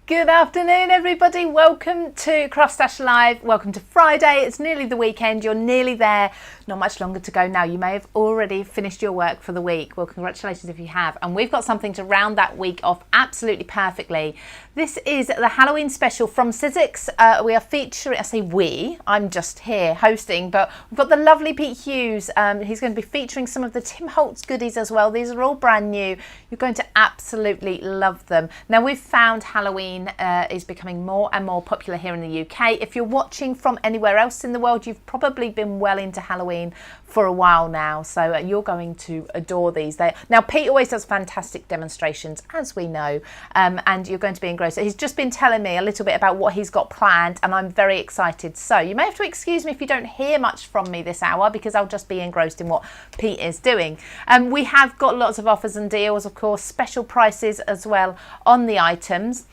Good afternoon, everybody. Welcome to CraftStash Live. Welcome to Friday. It's nearly the weekend. You're nearly there. Not much longer to go now. You may have already finished your work for the week. Well, congratulations if you have. And we've got something to round that week off absolutely perfectly. This is the Halloween special from Sizzix. We are featuring, I say we, I'm just here hosting, but we've got the lovely Pete Hughes. He's going to be featuring some of the Tm Holtz goodies as well. These are all brand new. You're going to absolutely love them. Now, we've found Halloween is becoming more and more popular here in the UK. If you're watching from anywhere else in the world, you've probably been well into Halloween for a while now, so you're going to adore these. Now, Pete always does fantastic demonstrations, as we know, and you're going to be engrossed. He's just been telling me a little bit about what he's got planned, and I'm very excited. So you may have to excuse me if you don't hear much from me this hour, because I'll just be engrossed in what Pete is doing. We have got lots of offers and deals, of course, special prices as well on the items.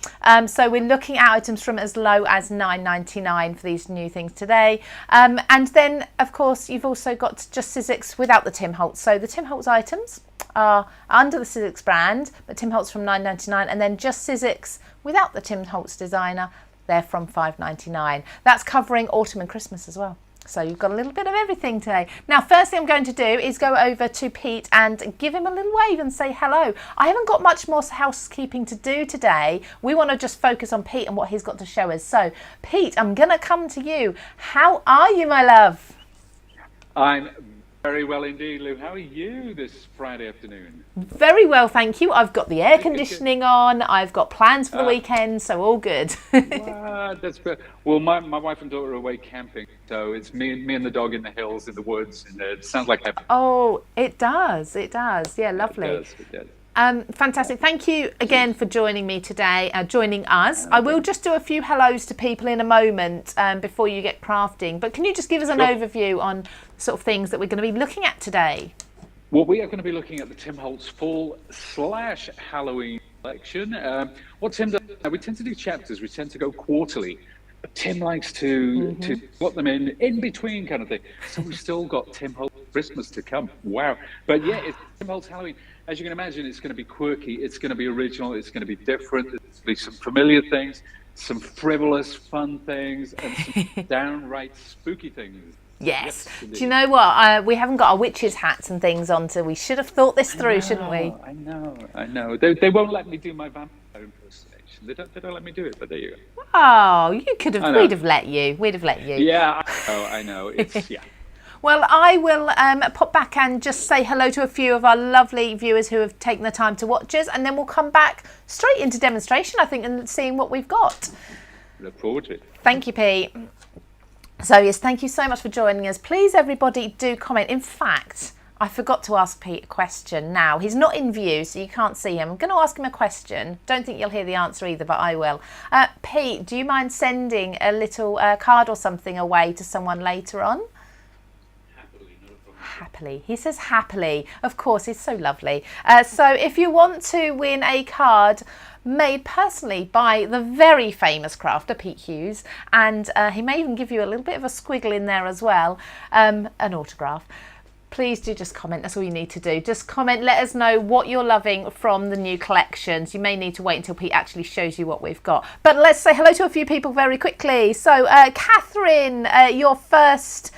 So we're looking at items from as low as $9.99 for these new things today. And then, of course, you've also got just Sizzix without the Tm Holtz. So the Tm Holtz items are under the Sizzix brand, but Tm Holtz from $9.99, and then just Sizzix without the Tm Holtz designer, they're from $5.99. That's covering autumn and Christmas as well. So you've got a little bit of everything today. Now, first thing I'm going to do is go over to Pete and give him a little wave and say hello. I haven't got much more housekeeping to do today. We want to just focus on Pete and what he's got to show us. So, Pete, I'm going to come to you. How are you, my love? I'm very well indeed, Lou. How are you this Friday afternoon? Very well, thank you. I've got the air conditioning on. I've got plans for the weekend, so all good. Wow, that's good. Well, my wife and daughter are away camping, so it's me and the dog in the hills, in the woods, and it sounds like heaven. Oh, it does. It does. Yeah, lovely. It does. Fantastic. Thank you again for joining me today, joining us. I will just do a few hellos to people in a moment before you get crafting. But can you just give us an overview on sort of things that we're going to be looking at today? Well, we are going to be looking at the Tm Holtz Fall/Halloween collection. What Tim does, we tend to do chapters. We tend to go quarterly. But Tim likes to put them in between kind of thing. So we've still got Tm Holtz Christmas to come. Wow. But yeah, it's Tm Holtz Halloween. As you can imagine, it's going to be quirky, it's going to be original, it's going to be different, there's going to be some familiar things, some frivolous, fun things, and some downright spooky things. Yes. Do you know what? We haven't got our witches' hats and things on, so we should have thought this through, shouldn't we? I know. They won't let me do my vampire impersonation. They don't let me do it, but there you go. Oh, you could have. We'd have let you. Yeah, I know. It's, yeah. Well, I will pop back and just say hello to a few of our lovely viewers who have taken the time to watch us, and then we'll come back straight into demonstration, I think, and seeing what we've got. Look forward to it. Thank you, Pete. So, yes, thank you so much for joining us. Please, everybody, do comment. In fact, I forgot to ask Pete a question now. He's not in view, so you can't see him. I'm going to ask him a question. Don't think you'll hear the answer either, but I will. Pete, do you mind sending a little card or something away to someone later on? Happily. He says happily. Of course, it's so lovely. So if you want to win a card made personally by the very famous crafter, Pete Hughes, and he may even give you a little bit of a squiggle in there as well, an autograph, please do just comment. That's all you need to do. Just comment, let us know what you're loving from the new collections. You may need to wait until Pete actually shows you what we've got. But let's say hello to a few people very quickly. So Catherine, your first...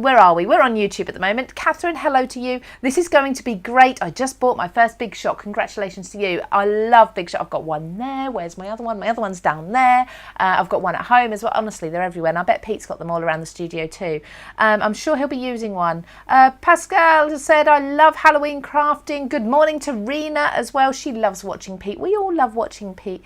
where are we? We're on YouTube at the moment. Catherine, hello to you. This is going to be great. I just bought my first Big Shot. Congratulations to you. I love Big Shot. I've got one there. Where's my other one? My other one's down there. I've got one at home as well. Honestly, they're everywhere. And I bet Pete's got them all around the studio too. I'm sure he'll be using one. Pascal has said, I love Halloween crafting. Good morning to Rena as well. She loves watching Pete. We all love watching Pete.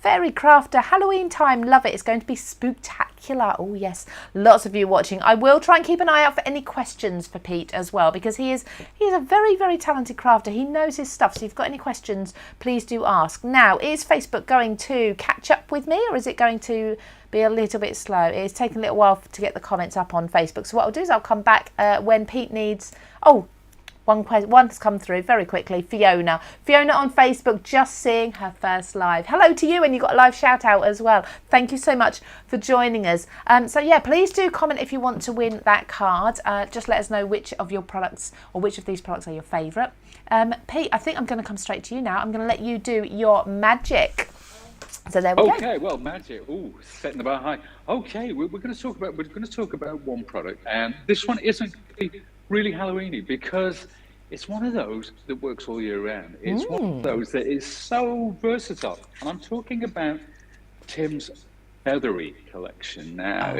Fairy Crafter, Halloween time. Love it. It's going to be spooktacular. Oh, yes. Lots of you watching. I will try and keep an eye out for any questions for Pete as well, because he is a very, very talented crafter. He knows his stuff. So if you've got any questions, please do ask. Now, is Facebook going to catch up with me, or is it going to be a little bit slow? It's taken a little while to get the comments up on Facebook. So what I'll do is I'll come back when Pete needs... Oh, one has come through very quickly. Fiona on Facebook, just seeing her first live. Hello to you, and you got a live shout out as well. Thank you so much for joining us. So yeah, please do comment if you want to win that card. Just let us know which of your products, or which of these products are your favourite. Pete, I think I'm going to come straight to you now. I'm going to let you do your magic. So there we go. Okay, well, magic. Ooh, setting the bar high. Okay, we're going to talk about one product, and this one isn't really Halloweeny because it's one of those that works all year round. It's one of those that is so versatile, and I'm talking about Tim's feathery collection. Now,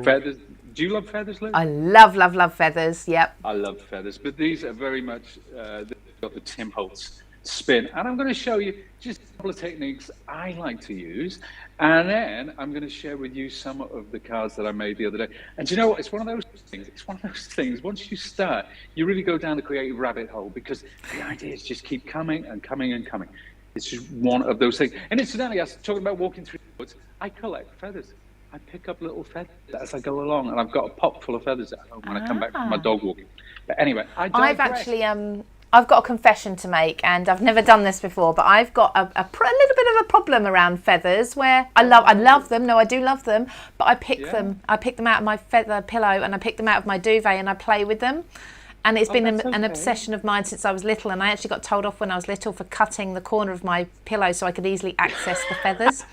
feathers, do you love feathers, Liz? I love feathers. Yep. I love feathers, but these are very much got the Tm Holtz spin, and I'm going to show you just a couple of techniques I like to use, and then I'm going to share with you some of the cards that I made the other day. And do you know what? It's one of those things. It's one of those things. Once you start, you really go down the creative rabbit hole because the ideas just keep coming and coming and coming. It's just one of those things. And incidentally, I was talking about walking through the woods. I collect feathers. I pick up little feathers as I go along, and I've got a pot full of feathers at home when I come back from my dog walking. But anyway, I've got a confession to make, and I've never done this before, but I've got a little bit of a problem around feathers where I love them. No, I do love them, but I pick them out of my feather pillow, and I pick them out of my duvet, and I play with them. And it's been an obsession of mine since I was little, and I actually got told off when I was little for cutting the corner of my pillow so I could easily access the feathers.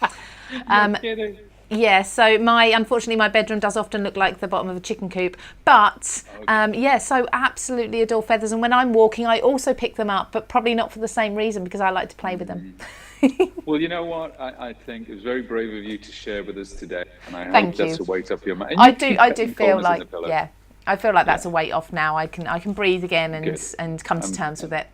Yeah, so unfortunately my bedroom does often look like the bottom of a chicken coop, but so absolutely adore feathers, and when I'm walking I also pick them up, but probably not for the same reason, because I like to play with them. Well, you know what? I think it was very brave of you to share with us today, and I Thank hope that's a weight off your mind. I do feel like, I feel like that's a weight off now. I can breathe again and come to terms with it.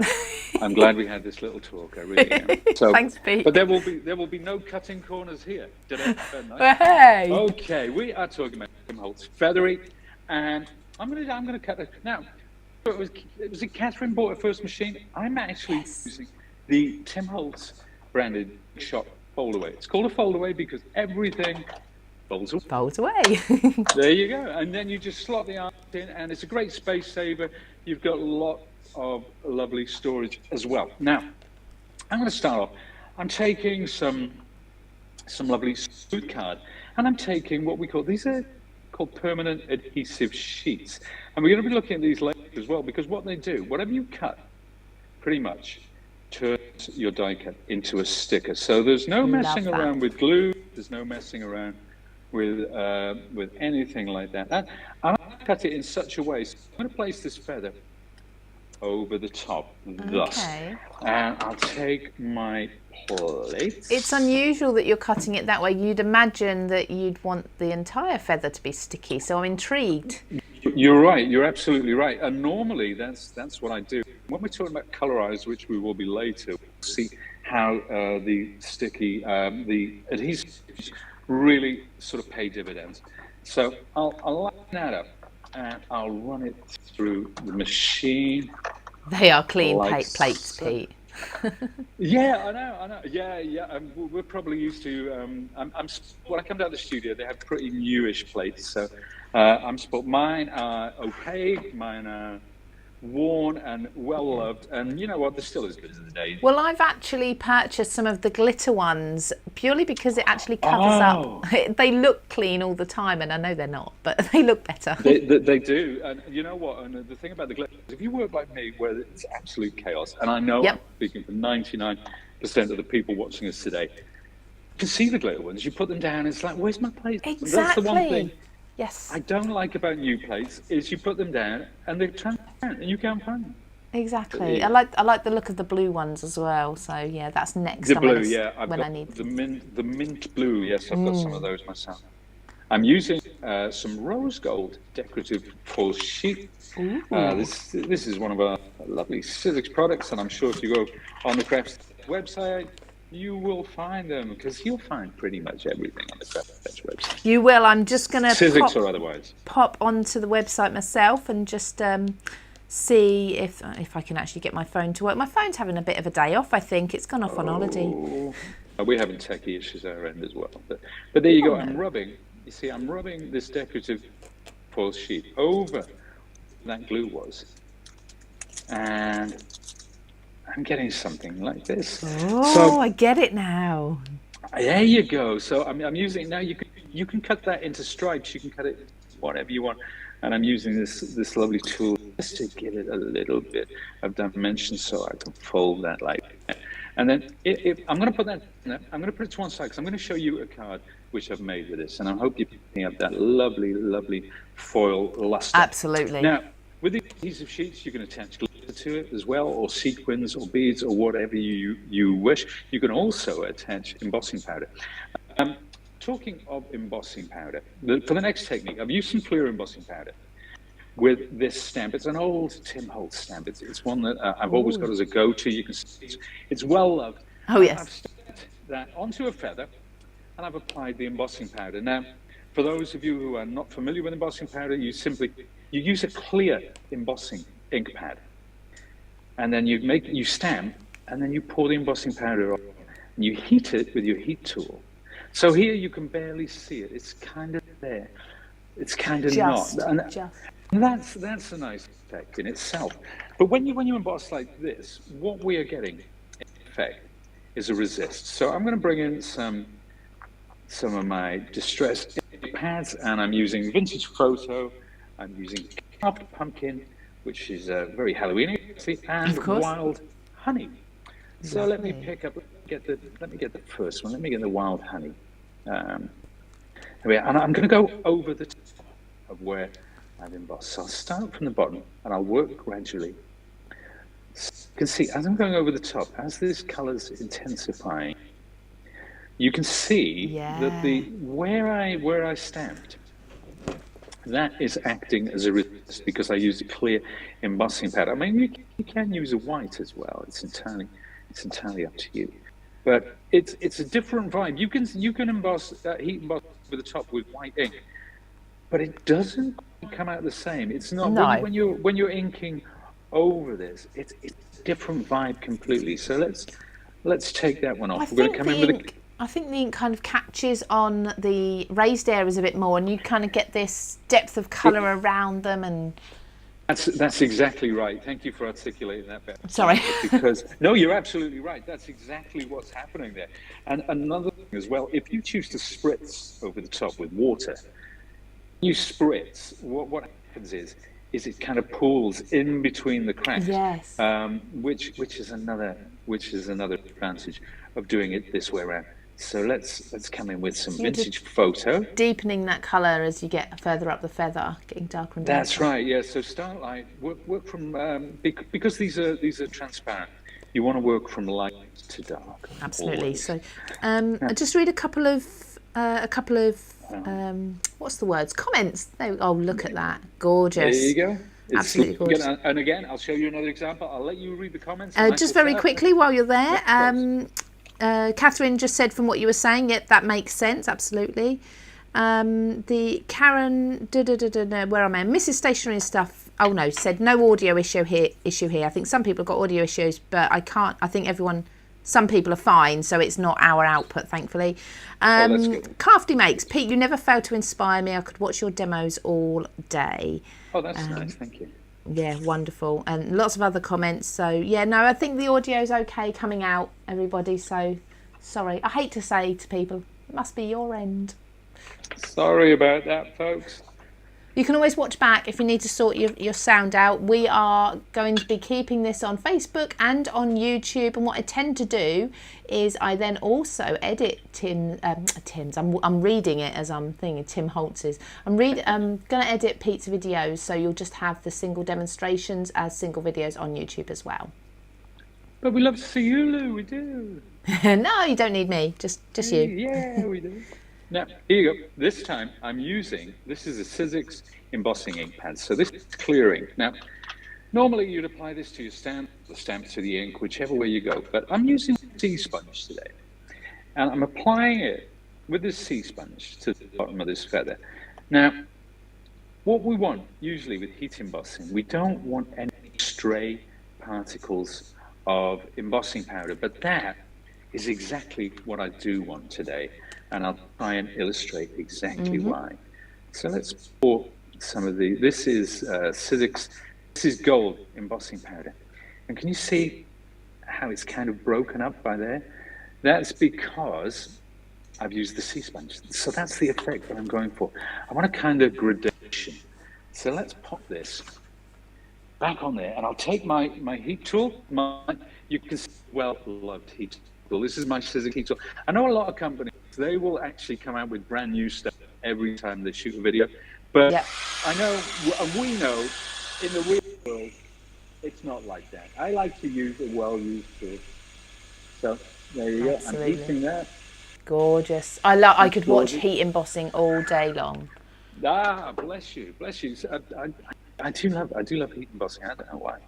I'm glad we had this little talk. I really am. So, thanks, Pete. But there will be no cutting corners here. Hey. Okay, we are talking about Tm Holtz feathery, and I'm gonna cut it now. It was Catherine bought her first machine. I'm actually using the Tm Holtz branded shop foldaway. It's called a foldaway because everything folds away. There you go. And then you just slot the art in, and it's a great space saver. You've got a lot of lovely storage as well. Now, I'm going to start off. I'm taking some lovely smooth card, and I'm taking what we call, these are called permanent adhesive sheets. And we're going to be looking at these later as well, because what they do, whatever you cut, pretty much turns your die cut into a sticker. So there's no messing around with glue. There's no messing around with anything like that. And I cut it in such a way, so I'm going to place this feather over the top, thus. And I'll take my plates. It's unusual that you're cutting it that way. You'd imagine that you'd want the entire feather to be sticky, so I'm intrigued. You're right, you're absolutely right. And normally that's what I do. When we're talking about Colorize, which we will be later, we'll see how the sticky, the adhesives really sort of pay dividends. So I'll line that up and I'll run it through the machine. They are clean plates, Pete. Yeah, I know. Yeah. We're probably used to. When I come down to the studio, they have pretty newish plates. So I'm spoiled. Mine are opaque. Mine are worn and well loved, and you know what, they're still as good as the day. Well, I've actually purchased some of the glitter ones purely because it actually covers up. They look clean all the time, and I know they're not, but they look better. They do, and you know what, and the thing about the glitter, if you work like me where it's absolute chaos, and I know I'm speaking for 99% of the people watching us today, you can see the glitter ones, you put them down, it's like, where's my plate? Exactly. That's the one thing Yes. I don't like about new plates is you put them down and they're transparent and you can't find them. Exactly. I like the look of the blue ones as well. So yeah, that's next. The blue, I need the mint blue. Yes, I've got some of those myself. I'm using some rose gold decorative foil sheet. This is one of our lovely Sizzix products, and I'm sure if you go on the CraftStash website, you will find them, because you'll find pretty much everything on the CraftStash website. You will. I'm just going to Sizzix or otherwise pop onto the website myself and just see if I can actually get my phone to work. My phone's having a bit of a day off. I think it's gone off on holiday. We're having techie issues at our end as well. But there you go. I'm rubbing. You see, I'm rubbing this decorative foil sheet over that glue was, and I'm getting something like this. Oh, I get it now. There you go. So I'm using now. You can cut that into stripes. You can cut it whatever you want. And I'm using this lovely tool just to give it a little bit of dimension, so I can fold that like that. And then I'm going to put that, I'm going to put it to one side because I'm going to show you a card which I've made with this. And I hope you're picking up that lovely, lovely foil luster. Absolutely. Now, with these adhesive sheets, you can attach glitter to it as well, or sequins or beads or whatever you wish. You can also attach embossing powder. Talking of embossing powder, for the next technique, I've used some clear embossing powder with this stamp. It's an old Tm Holtz stamp. It's one that I've always got as a go-to. You can see it's well loved. Oh, yes. I've stamped that onto a feather, and I've applied the embossing powder. Now, for those of you who are not familiar with embossing powder, you use a clear embossing ink pad, and then you stamp, and then you pour the embossing powder on, and you heat it with your heat tool. So here you can barely see it. It's kind of there. It's kind of not. And that's a nice effect in itself. But when you emboss like this, what we are getting, in effect, is a resist. So I'm going to bring in some of my distressed ink pads, and I'm using Vintage Photo. I'm using Carved Pumpkin, which is very Halloweeny, and Wild Honey. So let me pick up. Let me get the first one. Let me get the Wild Honey. There we are. And I'm going to go over the top of where I've embossed. So I'll start from the bottom and I'll work gradually. So you can see as I'm going over the top, as this colour's intensifying, you can see that where I stamped, that is acting as a resist because I used a clear embossing pad. I mean, you can use a white as well. It's entirely up to you. But it's a different vibe. You can emboss heat emboss over the top with white ink, but it doesn't come out the same. It's not when you're inking over this. It's a different vibe completely. So let's take that one off. We're going to come in with I think the ink kind of catches on the raised areas a bit more, and you kind of get this depth of colour around them. And that's exactly right. Thank you for articulating that better. Sorry. Because no, you're absolutely right. That's exactly what's happening there. And another thing as well, if you choose to spritz over the top with water, you spritz. What happens is it kind of pulls in between the cracks. Yes. Which is another advantage of doing it this way around. So let's come in with some Vintage Photo. Deepening that colour as you get further up the feather, getting darker and darker. That's right, yeah. So start light, work from, because these are transparent, you want to work from light to dark. Absolutely. Always. So I'll just read a couple of what's the words? Comments. Oh, look at that. Gorgeous. There you go. Absolutely gorgeous. And again, I'll show you another example. I'll let you read the comments. Just very quickly while you're there. Catherine just said from what you were saying, that makes sense, absolutely. The Karen, where am I? Mrs. Stationery Stuff, said no audio issue here. I think some people have got audio issues, but I think some people are fine, so it's not our output, thankfully. That's good. Crafty Makes, Pete, you never fail to inspire me. I could watch your demos all day. Oh, that's nice, thank you. Yeah, wonderful. And lots of other comments. So, I think the audio's okay coming out, everybody. So, sorry. I hate to say to people, it must be your end. Sorry about that, folks. You can always watch back if you need to sort your sound out. We are going to be keeping this on Facebook and on YouTube. And what I tend to do is I then also edit Tim's. I'm reading it as I'm thinking Tm Holtz's. I'm going to edit Pete's videos, so you'll just have the single demonstrations as single videos on YouTube as well. But we love to see you, Lou. We do. No, you don't need me. Just you. Yeah, we do. Now, here you go. This time I'm using, this is a Sizzix embossing ink pad. So this is clear ink. Now, normally you'd apply this to your stamp, the stamp to the ink, whichever way you go. But I'm using sea sponge today. And I'm applying it with this sea sponge to the bottom of this feather. Now, what we want, usually with heat embossing, we don't want any stray particles of embossing powder. But that is exactly what I do want today. And I'll try and illustrate exactly why. So let's pour some of this is Sizzix, this is gold embossing powder. And can you see how it's kind of broken up by there? That's because I've used the sea sponge. So that's the effect that I'm going for. I want a kind of gradation. So let's pop this back on there, and I'll take my heat tool. you can see well-loved heat tool. This is my Sizzix heat tool. I know a lot of companies, they will actually come out with brand new stuff every time they shoot a video. But I know, and we know, in the real world, it's not like that. I like to use a well-used tool. So there you go. I'm heating that. Gorgeous. I could watch heat embossing all day long. Ah, bless you, bless you. So I do love heat embossing. I don't know why,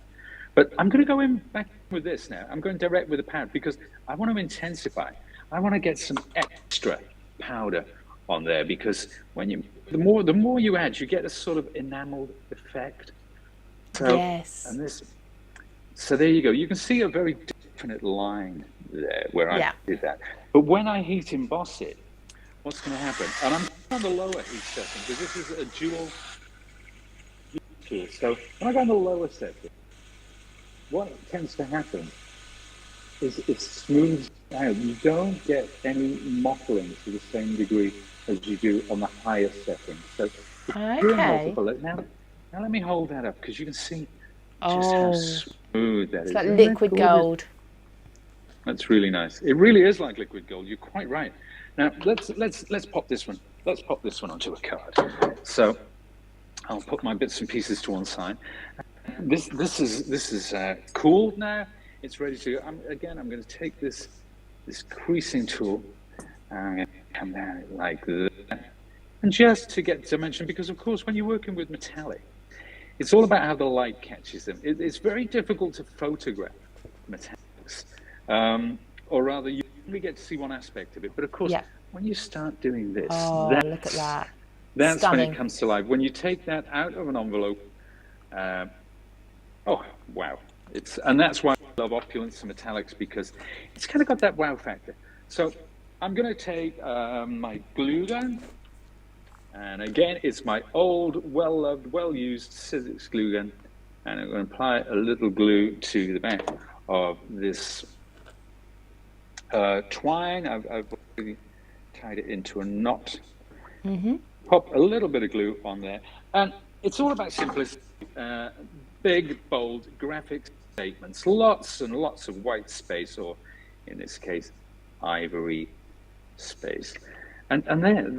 but I'm going to go back with this now. I'm going direct with the powder because I want to intensify. I want to get some extra powder on there because when the more you add, you get a sort of enameled effect. So, yes. And so there you go. You can see a very definite line there where I did that. But when I heat emboss it, what's going to happen? And I'm on the lower heat setting because this is a dual tool. So when I go on the lower setting, what tends to happen is it smooths out. You don't get any mottling to the same degree as you do on the higher setting. So now let me hold that up because you can see just how smooth that is. It's like liquid gold. That's really nice. It really is like liquid gold. You're quite right. Now let's pop this one. Let's pop this one onto a card. So I'll put my bits and pieces to one side. This is cooled now. It's ready to go. I'm going to take this creasing tool and I'm going to come down like that. And just to get dimension, because of course when you're working with metallic, it's all about how the light catches them. It's very difficult to photograph metallics, or rather you only get to see one aspect of it. But of course, when you start doing this, look at that. That's Stunning. when it comes to life. When you take that out of an envelope, oh wow! And that's why I love opulence and metallics because it's kind of got that wow factor. So I'm going to take my glue gun, and again, it's my old, well-loved, well-used Sizzix glue gun, and I'm going to apply a little glue to the back of this twine. I've already tied it into a knot. Pop a little bit of glue on there, and it's all about simplicity. Big, bold, graphic statements, lots and lots of white space, or in this case, ivory space. And there,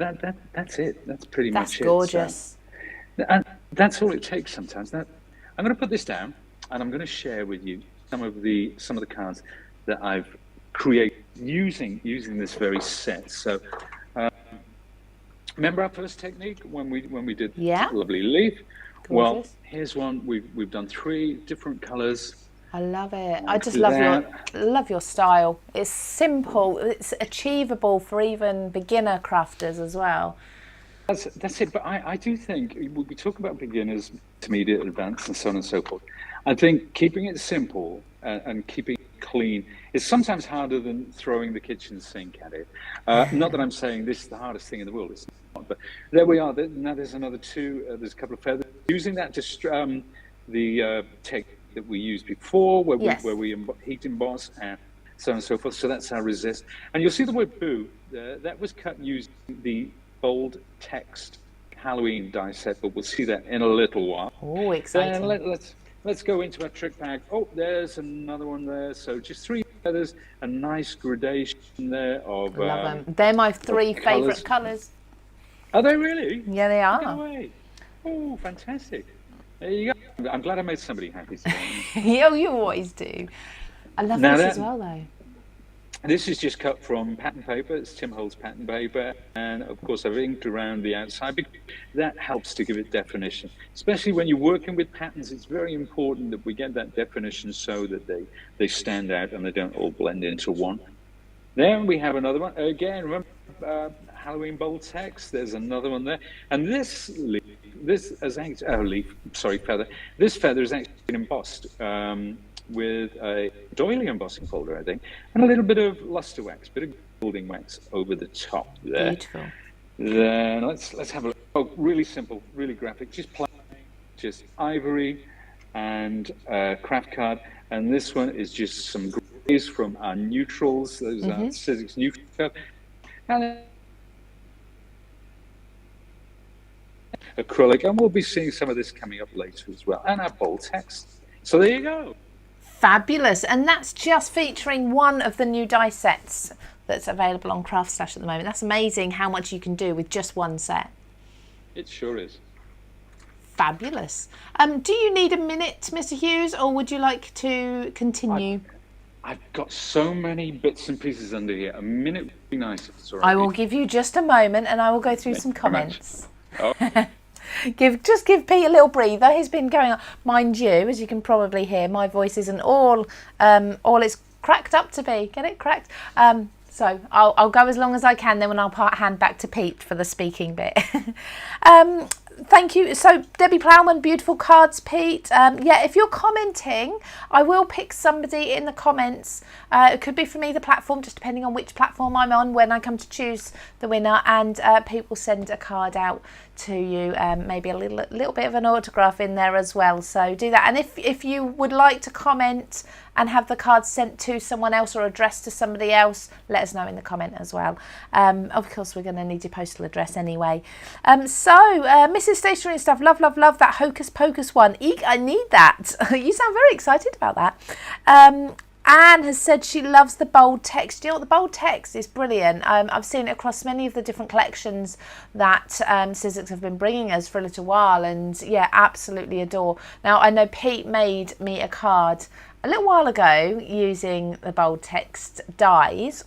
that's it. That's pretty much it. That's gorgeous. And that's all it takes sometimes. Now, I'm going to put this down, and I'm going to share with you some of the cards that I've created using this very set. So, remember our first technique when we did this lovely leaf? Gorgeous. Well, here's one. We've done 3 different colors. I love it. I just love your style. It's simple. It's achievable for even beginner crafters as well. That's it. But I do think we talk about beginners, intermediate, advanced, and so on and so forth. I think keeping it simple and keeping it clean is sometimes harder than throwing the kitchen sink at it. Not that I'm saying this is the hardest thing in the world. It's not. But there we are. Now there's another 2. There's a couple of feathers. Using that to the technique that we used before, where we heat emboss and so on and so forth. So that's our resist. And you'll see the word boo. That was cut using the bold text Halloween die set, but we'll see that in a little while. Oh, exciting. And let's go into our trick bag. Oh, there's another one there. So just 3 feathers, a nice gradation there of love them. They're my 3 favourite colours. Are they really? Yeah, they are. No way. Oh, fantastic. There you go. I'm glad I made somebody happy today. You always do. I love this as well, though. This is just cut from pattern paper. It's Tm Holtz pattern paper. And, of course, I've inked around the outside because that helps to give it definition. Especially when you're working with patterns, it's very important that we get that definition so that they stand out and they don't all blend into one. Then we have another one. Again, remember Halloween bold text? There's another one there. And this leaf, feather. This feather is actually been embossed with a doily embossing folder, I think, and a little bit of luster wax, bit of gilding wax over the top there. Beautiful. Then let's have a look. Oh, really simple, really graphic, just plain, just ivory and craft card. And this one is just some grays from our neutrals. Those are Sizzix neutral. And acrylic, and we'll be seeing some of this coming up later as well, and our bold text. So there you go. Fabulous. And that's just featuring one of the new die sets that's available on CraftStash at the moment. That's amazing how much you can do with just one set. It sure is. Fabulous. Do you need a minute, Mr. Hughes, or would you like to continue? I've got so many bits and pieces under here. A minute would be nice if it's all right. I will give you just a moment and I will go through some comments. Oh. Just give Pete a little breather. He's been going on. Mind you, as you can probably hear, my voice isn't all it's cracked up to be. Get it cracked? So I'll go as long as I can, then when I'll hand back to Pete for the speaking bit. Thank you. So Debbie Plowman, beautiful cards, Pete. Yeah, if you're commenting, I will pick somebody in the comments. It could be from either platform, just depending on which platform I'm on when I come to choose the winner. And Pete will send a card out to you, maybe a little bit of an autograph in there as well. So do that. And if you would like to comment and have the card sent to someone else or addressed to somebody else, let us know in the comment as well. Of course, we're going to need your postal address anyway. Mrs. Stationery and Stuff, love that Hocus Pocus one. Eek, I need that. You sound very excited about that. Anne has said she loves the bold text. You know what, the bold text is brilliant. I've seen it across many of the different collections that Sizzix have been bringing us for a little while, and yeah, absolutely adore. Now, I know Pete made me a card a little while ago using the bold text dies,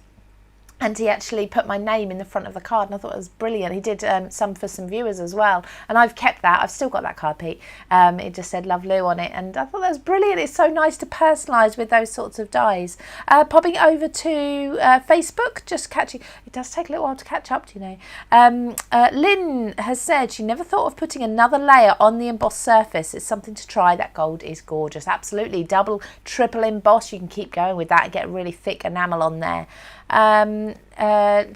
and he actually put my name in the front of the card, and I thought it was brilliant. He did some for some viewers as well, and I've kept that. I've still got that card, Pete. It just said Love Lou on it, and I thought that was brilliant. It's so nice to personalise with those sorts of dies. Popping over to Facebook, just catching. It does take a little while to catch up, do you know. Lynn has said she never thought of putting another layer on the embossed surface. It's something to try. That gold is gorgeous. Absolutely. Double, triple emboss. You can keep going with that and get really thick enamel on there.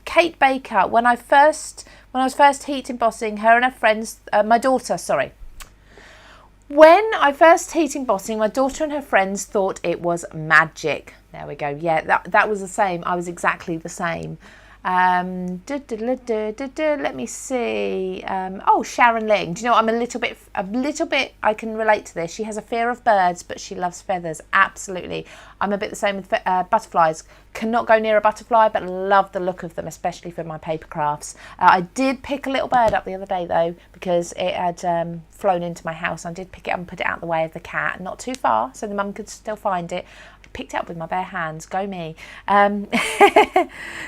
Kate Baker, when I was first heat embossing, her and her friends, my daughter, sorry. When I first heat embossing, my daughter and her friends thought it was magic. There we go. Yeah, that was the same. I was exactly the same. Let me see. Sharon Ling. Do you know what? I'm a little bit. I can relate to this. She has a fear of birds, but she loves feathers. Absolutely. I'm a bit the same with butterflies. Cannot go near a butterfly, but love the look of them, especially for my paper crafts. I did pick a little bird up the other day though, because it had flown into my house. I did pick it up and put it out the way of the cat, not too far, so the mum could still find it. Picked it up with my bare hands. Go me.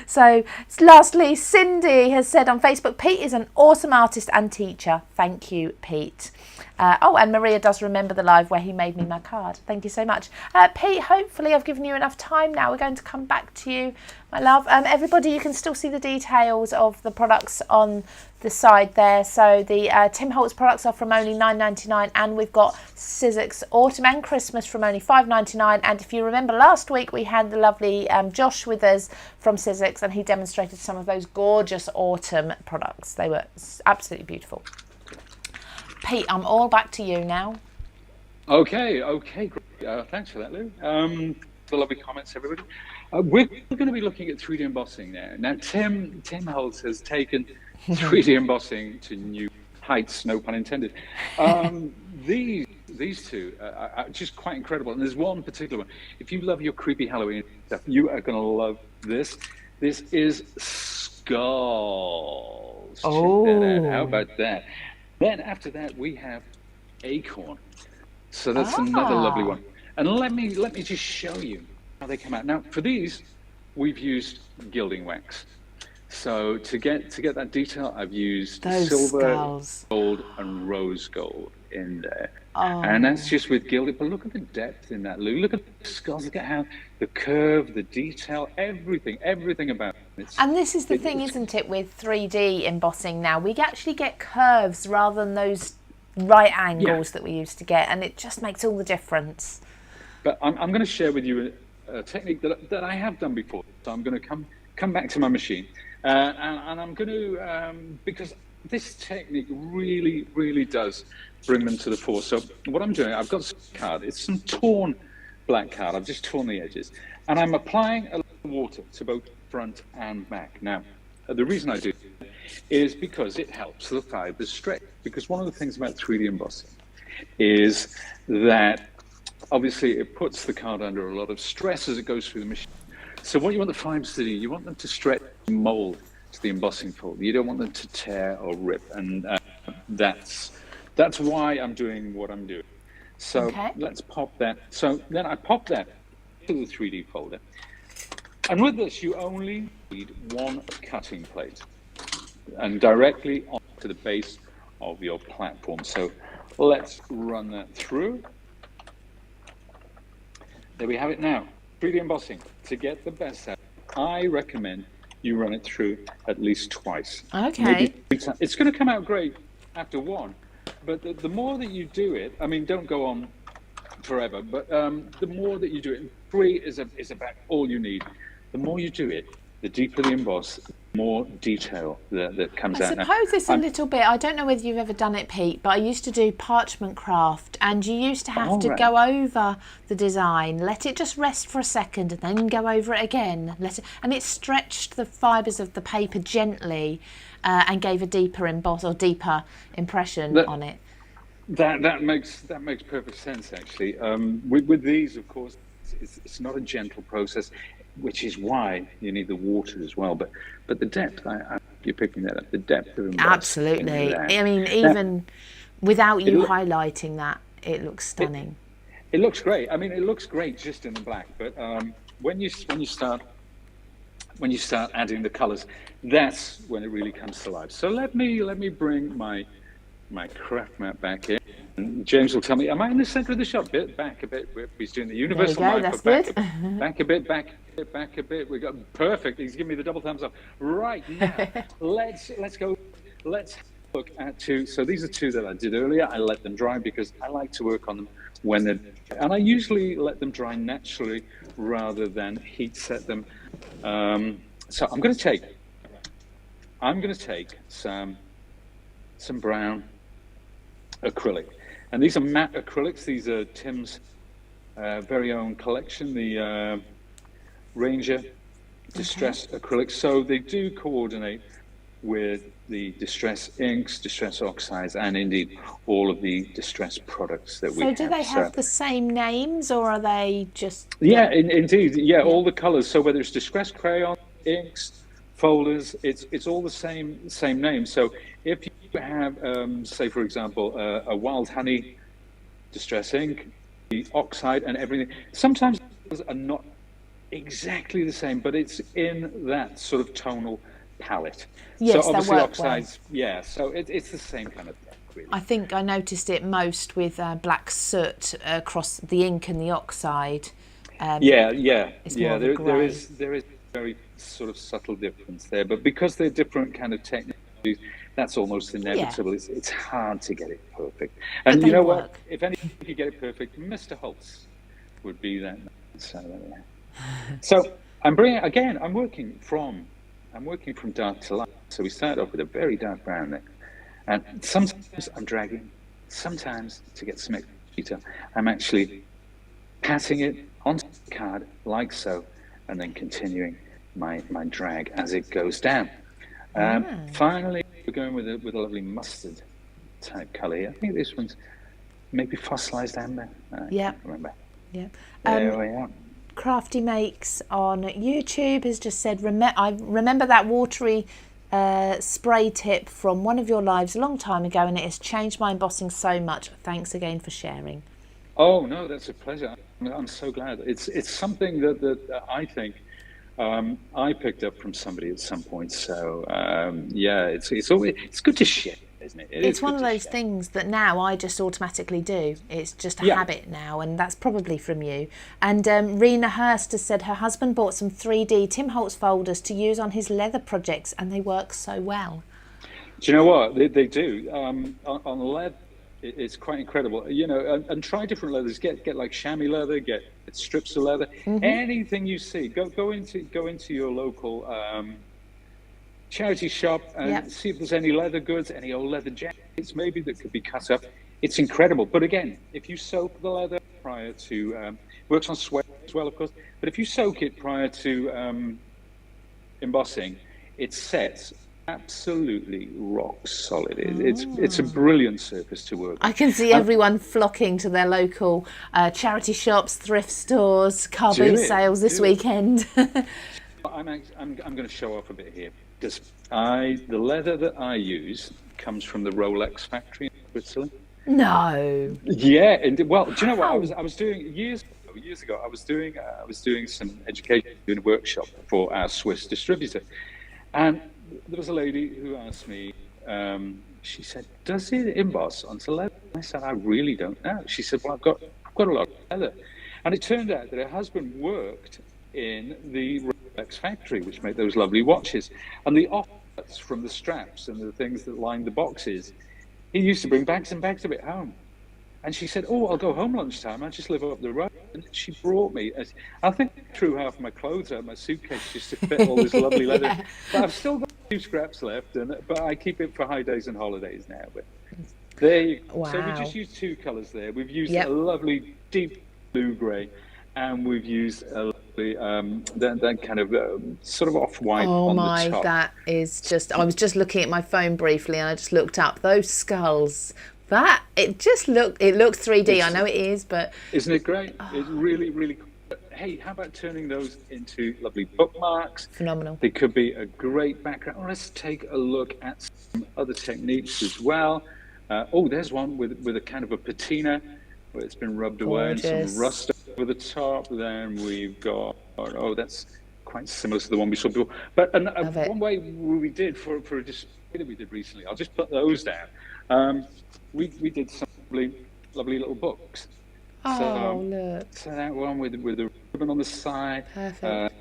So lastly, Cindy has said on Facebook, Pete is an awesome artist and teacher. Thank you, Pete. And Maria does remember the live where he made me my card. Thank you so much. Pete, hopefully I've given you enough time now. We're going to come back to you, my love. Everybody, you can still see the details of the products on the side there. So the Tm Holtz products are from only $9.99, and we've got Sizzix Autumn and Christmas from only $5.99. And if you remember last week, we had the lovely Josh with us from Sizzix, and he demonstrated some of those gorgeous autumn products. They were absolutely beautiful. Pete, I'm all back to you now. Okay, great. Thanks for that, Lou. The lovely comments, everybody. We're going to be looking at 3D embossing now. Now, Tm Holtz has taken 3D embossing to new heights, no pun intended. These two are just quite incredible. And there's one particular one. If you love your creepy Halloween stuff, you are going to love this. This is Skulls. Oh. Check that out. How about that? Then after that, we have Acorn. So that's another lovely one. And let me just show you how they come out. Now, for these, we've used gilding wax. So to get that detail, I've used those silver, skulls, gold, and rose gold in there. Oh. And that's just with gilding. But look at the depth in that, Lou. Look at the skulls. Look at how the curve, the detail, everything about it. And this is the thing, isn't it, with 3D embossing now? We actually get curves rather than those right angles that we used to get, and it just makes all the difference. But I'm going to share with you a technique that I have done before. So I'm going to come back to my machine, and I'm going to, because this technique really does bring them to the fore. So what I'm doing, I've got some card. It's some torn black card. I've just torn the edges, and I'm applying a little water to both front and back. Now, the reason I do is because it helps the fibers stretch. Because one of the things about 3D embossing is that obviously it puts the card under a lot of stress as it goes through the machine. So what you want the fibers to do, you want them to stretch and mold to the embossing fold. You don't want them to tear or rip, and that's why I'm doing what I'm doing. So let's pop that. So then I pop that into the 3D folder. And with this, you only need one cutting plate and directly onto the base of your platform. So let's run that through. There we have it now. 3D embossing. To get the best out, I recommend you run it through at least twice. Okay. Maybe 3 times. It's going to come out great after one, but the more that you do it, I mean, don't go on forever, but the more that you do it, 3 is about all you need. The more you do it, the deeper the emboss, the more detail that comes out. I suppose it's a little bit, I don't know whether you've ever done it, Pete, but I used to do parchment craft, and you used to have to go over the design, let it just rest for a second, and then go over it again. And it stretched the fibres of the paper gently and gave a deeper emboss or deeper impression on it. That makes perfect sense, actually. With these, of course, it's not a gentle process, which is why you need the water as well. But the depth, you're picking that up. The depth of embossing. Absolutely. I mean, even without you highlighting that, it looks stunning. It looks great. I mean, it looks great just in the black. But when you start adding the colours, that's when it really comes to life. So let me bring my craft map back in. And James will tell me, am I in the center of the shot? Back a bit. He's doing the universal there you go, mic, that's back good. back a bit. We got perfect. He's giving me the double thumbs up. Right now, let's go. Let's look at 2. So these are 2 that I did earlier. I let them dry because I like to work on them when they're, and I usually let them dry naturally rather than heat set them. So I'm going to take some brown acrylic, and these are matte acrylics. These are Tim's very own collection, the Ranger Distress acrylics. So they do coordinate with the Distress inks, Distress oxides, and indeed all of the Distress products that we have. So do they have the same names, or are they just... Yeah, indeed. Yeah, all the colors. So whether it's Distress crayon, inks, folders, it's all the same name. So if you have, say, for example, a wild honey Distress ink, the oxide and everything, sometimes those are not exactly the same, but it's in that sort of tonal palette. Yes, so obviously that work oxides, well. Yeah, so it's the same kind of thing, really. I think I noticed it most with black soot across the ink and the oxide. There is very sort of subtle difference there, but because they're different kind of technologies, that's almost inevitable. Yeah. It's hard to get it perfect. And you know what? If anything could get it perfect, Mr. Holtz would be that. So I'm working from dark to light. So we start off with a very dark brown there, and sometimes I'm dragging, sometimes to get some extra detail, I'm actually patting it onto the card like so, and then continuing my drag as it goes down. Finally, we're going with a lovely mustard type color here. I think this one's maybe fossilized amber. I can't remember. Yeah. There we are. Crafty Makes on YouTube has just said, I remember that watery spray tip from one of your lives a long time ago, and it has changed my embossing so much. Thanks again for sharing. Oh no, that's a pleasure. I'm so glad. It's something that I think I picked up from somebody at some point. So it's good to share, isn't it? It's one of those things that now I just automatically do. It's just a habit now, and that's probably from you. And Rena Hurst has said her husband bought some 3D Tm Holtz folders to use on his leather projects, and they work so well. Do you know what they do on leather? It's quite incredible, you know. And try different leathers. Get like chamois leather. Get strips of leather. Anything you see, go into your local charity shop and see if there's any leather goods, any old leather jackets maybe that could be cut up. It's incredible. But again, if you soak the leather prior to works on sweat as well, of course. But if you soak it prior to embossing, it sets absolutely rock solid. It's a brilliant surface to work I with. can see everyone flocking to their local charity shops, thrift stores, car boot sales this weekend. I'm going to show off a bit here because the leather that I use comes from the Rolex factory in Switzerland. No. Yeah, and well, do you know what I was doing years ago? I was doing some education, doing a workshop for our Swiss distributor, and there was a lady who asked me. She said, "Does it emboss onto leather?" I said, "I really don't know." She said, "Well, I've got a lot of leather," and it turned out that her husband worked in the Rolex factory, which made those lovely watches, and the offcuts from the straps and the things that lined the boxes. He used to bring bags and bags of it home. And she said, "Oh, I'll go home lunchtime. I just live up the road." And she brought me, I think I threw half of my clothes out of my suitcase just to fit all this lovely leather. Yeah. But I've still got 2 scraps left, but I keep it for high days and holidays now. But there you go. Wow. So we just used 2 colours there. We've used a lovely deep blue grey, and we've used a lovely, that kind of sort of off-white on the top. That is just, I was just looking at my phone briefly and I just looked up those skulls. It looks 3D. I know it is, but isn't it great? It's really, really cool. But hey, how about turning those into lovely bookmarks? Phenomenal. They could be a great background. Let's take a look at some other techniques as well. There's one with a kind of a patina where it's been rubbed away and some rust over the top. Then we've got, that's quite similar to the one we saw before. But one way we did for a display that we did recently, I'll just put those down. We did some lovely little books. Look. So that one with the ribbon on the side. Perfect.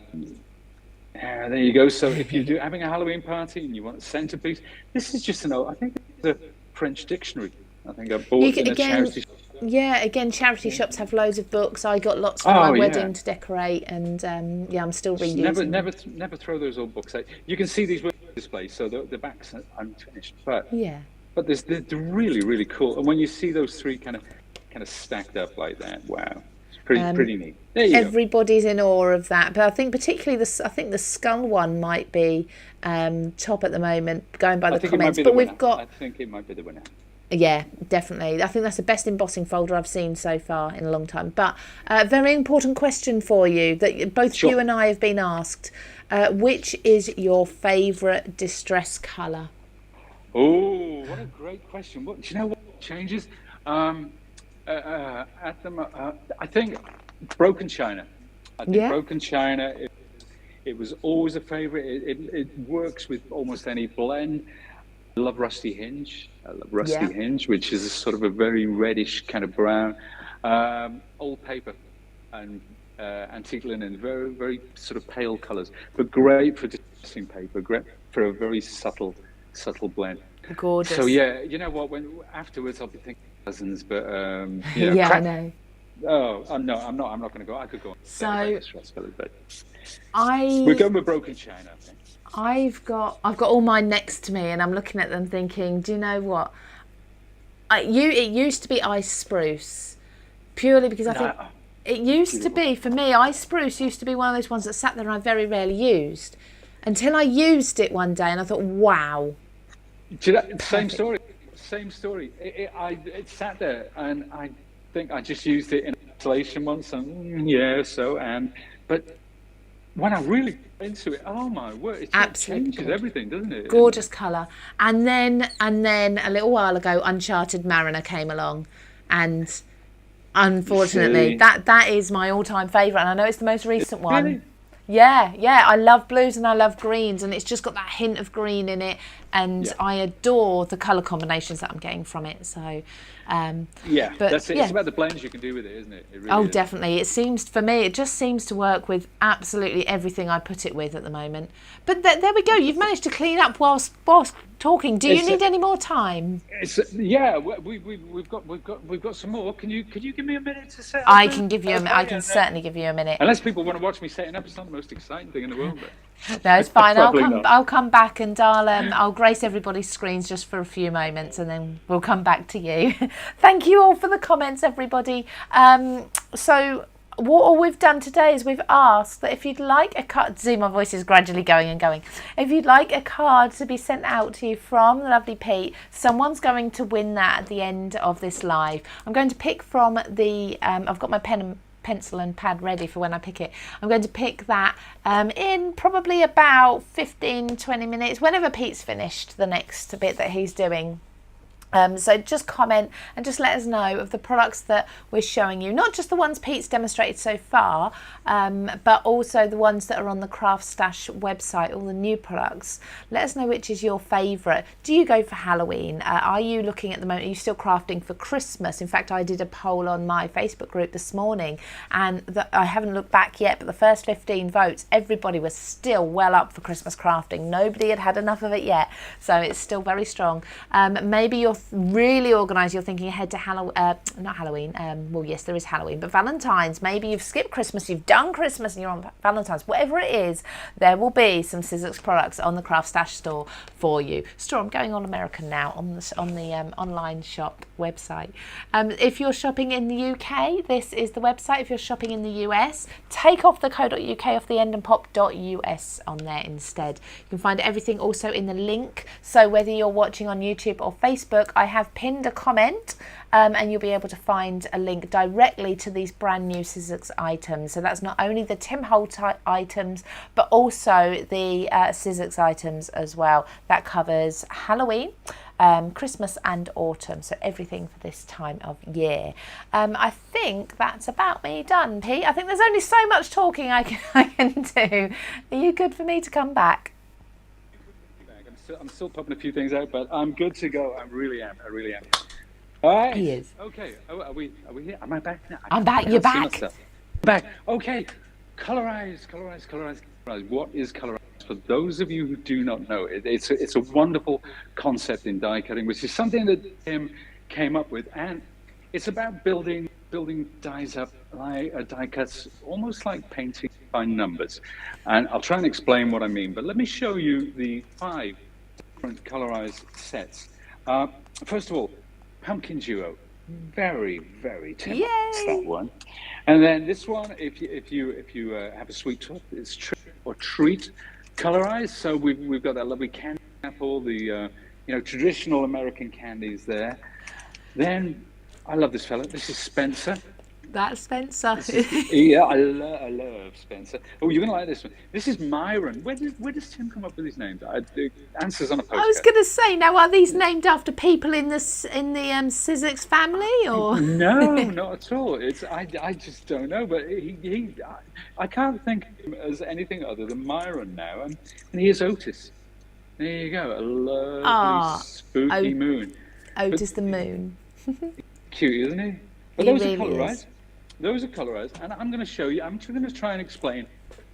There you go. So if you're having a Halloween party and you want a centerpiece, this is just I think it's a French dictionary. I think I bought in a charity shop. Yeah, again, charity shops have loads of books. I got lots for my wedding to decorate, and I'm still reusing. Never throw those old books out. You can see these displays, so the back's unfinished, but they're really, really cool. And when you see those 3 kind of stacked up like that, wow, it's pretty neat. There you go. Everybody's in awe of that, but I think particularly the skull one might be top at the moment, going by the comments. But I think it might be the winner. Yeah, definitely. I think that's the best embossing folder I've seen so far in a long time. But a very important question for you that both you and I have been asked. Which is your favourite distress colour? Oh, what a great question. Do you know what changes? I think Broken China. Broken China, it was always a favourite. It works with almost any blend. I love Rusty Hinge. Hinge, which is a sort of a very reddish kind of brown. Old paper and antique linen, very, very sort of pale colours, but great for distressing paper, great for a very subtle blend. Gorgeous. So you know what? When afterwards I'll be thinking dozens, but I know. Oh no, I'm not going to go. I could go on. So but we're going with Broken China, I think. I've got all mine next to me, and I'm looking at them thinking, do you know what? It used to be ice spruce, purely because I think it used to be, for me, ice spruce used to be one of those ones that sat there and I very rarely used, until I used it one day and I thought, wow. Do you know, same story. It sat there, and I think I just used it in isolation once, and but when I really got into it, oh my word, it changes everything, doesn't it? Gorgeous colour. And then a little while ago, Uncharted Mariner came along, and unfortunately, that is my all-time favourite, and I know it's the most recent one. Really? Yeah, I love blues and I love greens, and it's just got that hint of green in it, and I adore the colour combinations that I'm getting from it. So, but that's it. It's about the blends you can do with it, isn't it? It really is. Definitely. It seems, for me, it just seems to work with absolutely everything I put it with at the moment. But there we go. You've managed to clean up whilst talking. Do you need any more time? We've got some more. Could you give me a minute to set up? I can certainly give you a minute. Unless people want to watch me setting up, it's not the most exciting thing in the world. But no, it's fine. I'll come back and I'll grace everybody's screens just for a few moments, and then we'll come back to you. Thank you all for the comments, everybody. So what all we've done today is we've asked that if you'd like a card, see my voice is gradually going and going. If you'd like a card to be sent out to you from the lovely Pete, someone's going to win that at the end of this live. I'm going to pick from the, I've got my pencil and pad ready for when I pick it. I'm going to pick that in probably about 15-20 minutes, whenever Pete's finished the next bit that he's doing. So just comment and just let us know of the products that we're showing you, not just the ones Pete's demonstrated so far, but also the ones that are on the CraftStash website, all the new products. Let us know which is your favourite. Do you go for Halloween? Are you looking at the moment, are you still crafting for Christmas? In fact, I did a poll on my Facebook group this morning, and I haven't looked back yet, but the first 15 votes, everybody was still well up for Christmas crafting. Nobody had had enough of it yet, so it's still very strong. Maybe you're really organised, you're thinking ahead to not Halloween, well yes there is Halloween, but Valentine's. Maybe you've skipped Christmas, you've done Christmas and you're on Valentine's. Whatever it is, there will be some Sizzix products on the CraftStash store for you. I'm going on American now, on the online shop website. If you're shopping in the UK, this is the website. If you're shopping in the US, take off the .uk off the end and pop .us on there instead. You can find everything also in the link, so whether you're watching on YouTube or Facebook, I have pinned a comment and you'll be able to find a link directly to these brand new Sizzix items. So that's not only the Tm Holtz items, but also the Sizzix items as well. That covers Halloween, Christmas and autumn, so everything for this time of year. I think that's about me done, Pete. I think there's only so much talking I can do. Are you good for me to come back? I'm still popping a few things out, but I'm good to go. I really am. All right. He is. Okay. Oh, are we here? Am I back now? I'm back. You're back. Back. Okay. Colorize. What is Colorize? For those of you who do not know, it's a wonderful concept in die cutting, which is something that Tim came up with, and it's about building dies up like die cuts, almost like painting by numbers. And I'll try and explain what I mean, but let me show you the 5 different Colorize sets. First of all, Pumpkin Duo, very Tim Holtz, that one. And then this one, if you have a sweet tooth, it's Trick or Treat Colorize. So we've got that lovely candy apple, the traditional American candies there. Then I love this fella. This is Spencer. That's Spencer. Yeah, I love Spencer. Oh, you're gonna like this one. This is Myron. Where does Tim come up with these names? The answers on a postcard. I was going to say, now are these named after people in the Sizzix family, or no, not at all. I just don't know. But I can't think of him as anything other than Myron now, and he is Otis. There you go, a lovely spooky moon. Otis the moon. Cute, isn't he? But those are Colorize. Those are Colorize, and I'm going to show you. I'm going to try and explain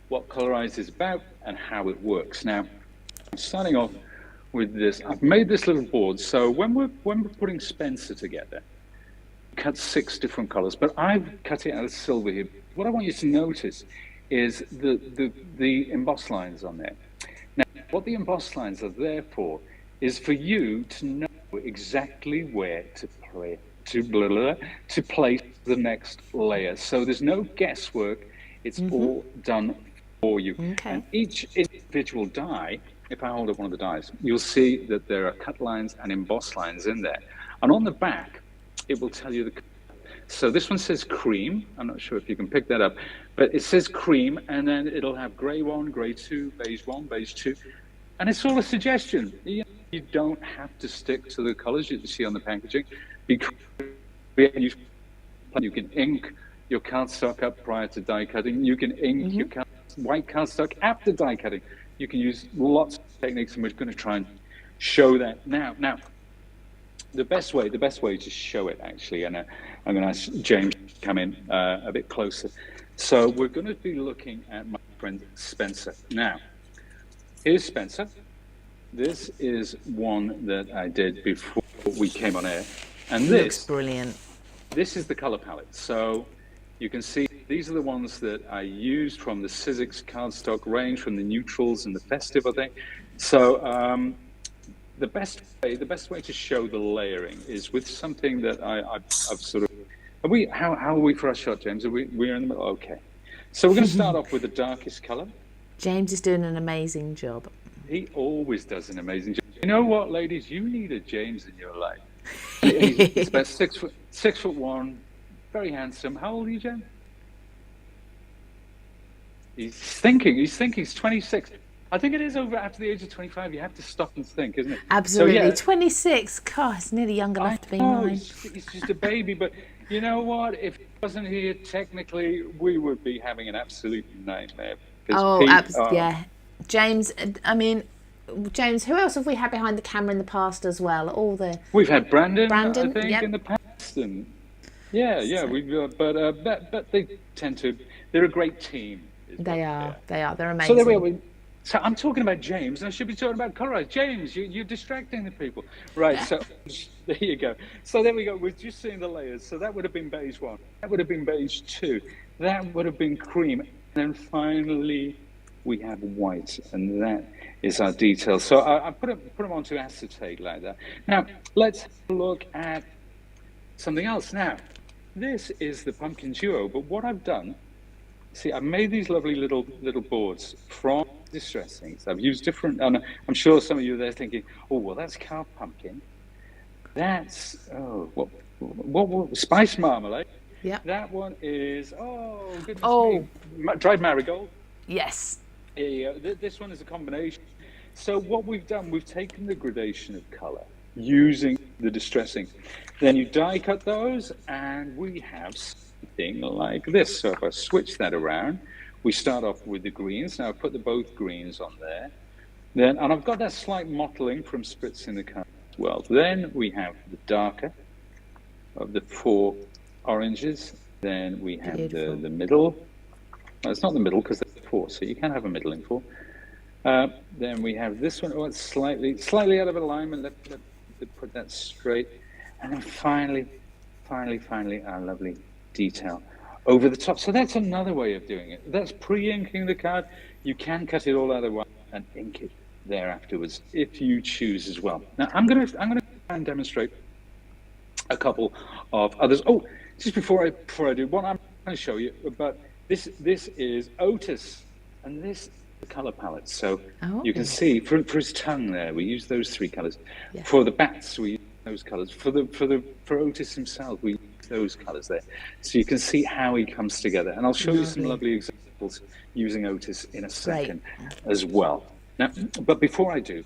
what Colorize is about and how it works. Now, I'm starting off with this. I've made this little board, so when we're putting Spencer together, cut 6 different colors, but I've cut it out of silver here. What I want you to notice is the emboss lines on there. Now, what the emboss lines are there for is for you to know exactly where to place the next layer. So there's no guesswork. It's all done for you. Okay. And each individual die, if I hold up one of the dies, you'll see that there are cut lines and emboss lines in there. And on the back, it will tell you the color. So this one says cream. I'm not sure if you can pick that up, but it says cream, and then it'll have gray 1, gray 2, beige 1, beige 2. And it's all a suggestion. You don't have to stick to the colors you see on the packaging. Because you can ink your cardstock up prior to die cutting. You can ink your white cardstock after die cutting. You can use lots of techniques, and we're going to try and show that now. Now, the best way to show it, actually, and I'm going to ask James to come in a bit closer. So we're going to be looking at my friend Spencer. Now, here's Spencer. This is one that I did before we came on air. And this looks brilliant. This is the color palette. So you can see these are the ones that I used from the Sizzix cardstock range, from the neutrals and the festive, I think. So the best way to show the layering is with something that I've sort of How are we for our shot, James? We're in the middle? Okay. So we're going to start off with the darkest colour. James is doing an amazing job. He always does an amazing job. You know what, ladies? You need a James in your life. He's about 6'1", very handsome. How old are you, James? He's thinking. He's 26. I think it is over after the age of 25. You have to stop and think, isn't it? Absolutely. So, yeah, 26. God, it's nearly young enough to be mine. He's just a baby. But you know what? If he wasn't here, technically, we would be having an absolute nightmare. Yeah. James, I mean, James, who else have we had behind the camera in the past as well? We've had Brandon, I think, yep. in the past. And but they tend to, they're a great team. They are. They're amazing. So there we are. So I'm talking about James, and I should be talking about Colorize. James, you're distracting the people. Right, so there you go. So there we go. We're just seeing the layers. So that would have been beige 1. That would have been beige 2. That would have been cream. And then finally, we have white, and that is our detail. So I put them onto acetate like that. Now, let's look at something else. Now, this is the pumpkin duo, but what I've done, see, I've made these lovely little boards from distress inks. I've used different, and I'm sure some of you are there thinking, oh, well, that's carved pumpkin. That's, what spice marmalade. Yeah. That one is, goodness me, dried marigold. Yes. Yeah, this one is a combination. So what we've done, we've taken the gradation of color using the distress ink. Then you die cut those, and we have something like this. So if I switch that around, we start off with the greens. Now I put both greens on there. And I've got that slight mottling from spritzing the color as well. Then we have the darker of the 4 oranges. Then we have the middle. Well, it's not the middle because there's 4, so you can have a middling 4. Then we have this one. Oh, it's slightly out of alignment. Let's put that straight. And then finally, our lovely detail over the top. So that's another way of doing it. That's pre-inking the card. You can cut it all out of one and ink it there afterwards if you choose as well. Now I'm gonna try and demonstrate a couple of others. Oh, just before I do, what I'm going to show you about this is Otis, and this is the color palette. So you can see for his tongue there, we use those 3 colors. Yeah. For the bats, we use those colors. For Otis himself, we use those colors there. So you can see how he comes together. And I'll show you some lovely examples using Otis in a second as well. Now, but before I do,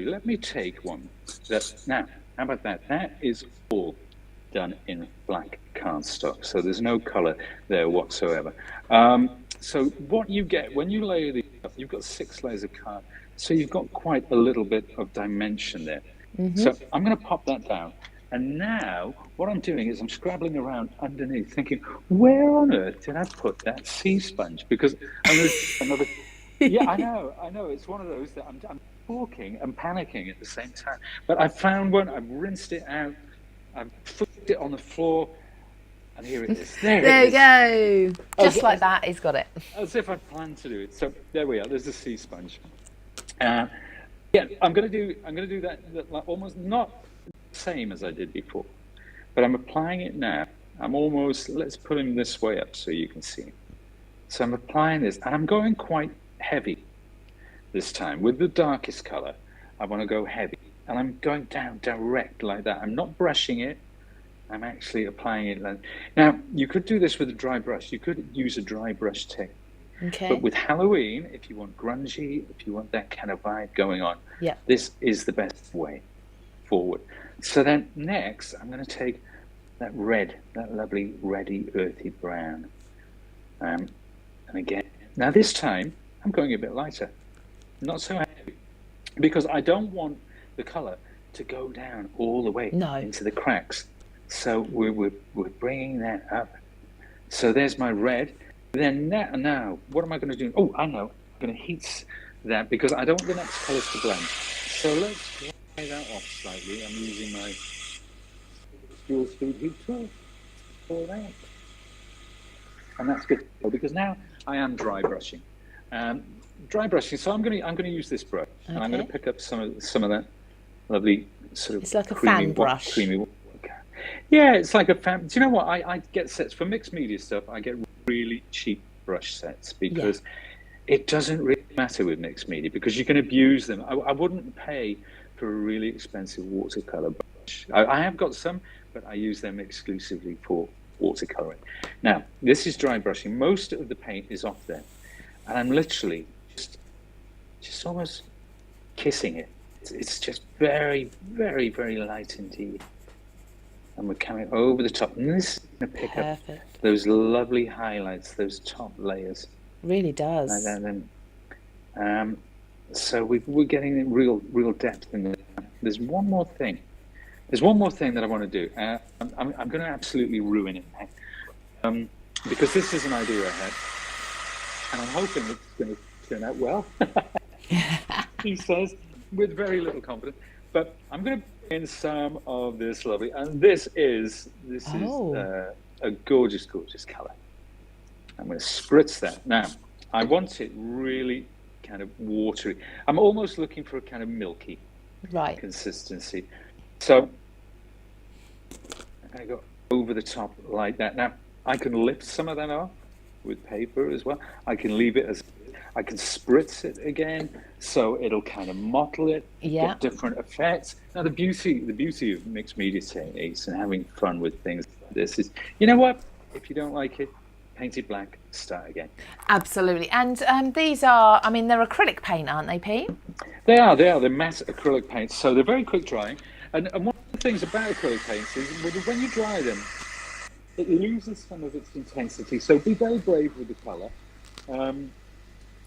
let me take one now, how about that? That is all done in black cardstock. So there's no color there whatsoever. So what you get when you layer these up, you've got 6 layers of card. So you've got quite a little bit of dimension there. So I'm going to pop that down. And now what I'm doing is I'm scrabbling around underneath thinking, where on earth did I put that sea sponge? Because another, I know. It's one of those that I'm talking and panicking at the same time. But I found one, I've rinsed it out, I've flipped it on the floor, and here it is. There you go. Just like that, he's got it. As if I planned to do it. So there we are. There's the sea sponge. I'm going to do that almost not the same as I did before, but I'm applying it now. Let's put him this way up so you can see him. So I'm applying this, and I'm going quite heavy this time with the darkest color. I want to go heavy, and I'm going down direct like that. I'm not brushing it. I'm actually applying it. Now, you could do this with a dry brush. You could use a dry brush technique. Okay. But with Halloween, if you want grungy, if you want that kind of vibe going on, this is the best way forward. So then next, I'm going to take that red, that lovely reddy, earthy brown. And again, now this time, I'm going a bit lighter. Not so heavy. Because I don't want the color to go down all the way into the cracks. So we're bringing that up. So there's my red. Then now, what am I going to do? Oh, I know. I'm going to heat that because I don't want the next colors to blend. So let's dry that off slightly. I'm using my dual speed heat tool for that. And that's good because now I am dry brushing. So I'm going to use this brush, and I'm going to pick up some of that lovely sort of it's like a fan brush. Creamy. Yeah, it's like a Do you know what? I get sets for mixed media stuff. I get really cheap brush sets because it doesn't really matter with mixed media because you can abuse them. I wouldn't pay for a really expensive watercolor brush. I have got some, but I use them exclusively for watercoloring. Now, this is dry brushing. Most of the paint is off there, and I'm literally just almost kissing it. It's just very, very, very light indeed. And we're coming over the top. And this is going to pick up those lovely highlights, those top layers. Really does. Like that. So we're getting real depth in there. There's one more thing. There's one more thing that I want to do. I'm going to absolutely ruin it now. Because this is an idea I had. And I'm hoping it's going to turn out well. He says, with very little confidence. But I'm going to in some of this lovely, and this is a gorgeous color. I'm going to spritz that. Now, I want it really kind of watery. I'm almost looking for a kind of milky consistency. So I'm going to go over the top like that. Now, I can lift some of that off with paper as well. I can leave it as I can spritz it again, so it'll kind of mottle it, get different effects. Now, the beauty of mixed media techniques and having fun with things like this is, you know what? If you don't like it, paint it black, start again. Absolutely. And these are, I mean, they're acrylic paint, aren't they, Pete? They are. They're matte acrylic paints, so they're very quick drying. And one of the things about acrylic paints is when you dry them, it loses some of its intensity. So be very brave with the colour.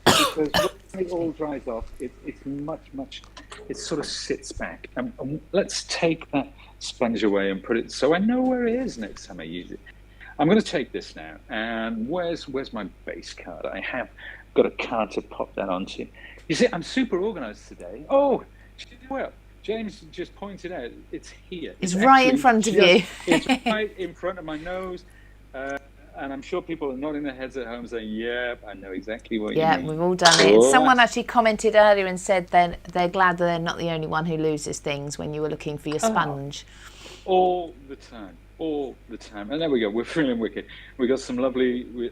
Because when it all dries off, it sort of sits back. And let's take that sponge away and put it so I know where it is next time I use it. I'm going to take this now, and where's my base card? I have got a card to pop that onto. You see, I'm super organized today. Oh, well, James just pointed out it's here. It's right in front of you. It's right in front of my nose. And I'm sure people are nodding their heads at home saying, yeah, I know exactly what you mean. Yeah, we've all done it. Someone actually commented earlier and said they're glad that they're not the only one who loses things when you were looking for your sponge. All the time. And there we go. We're feeling wicked. We got some lovely...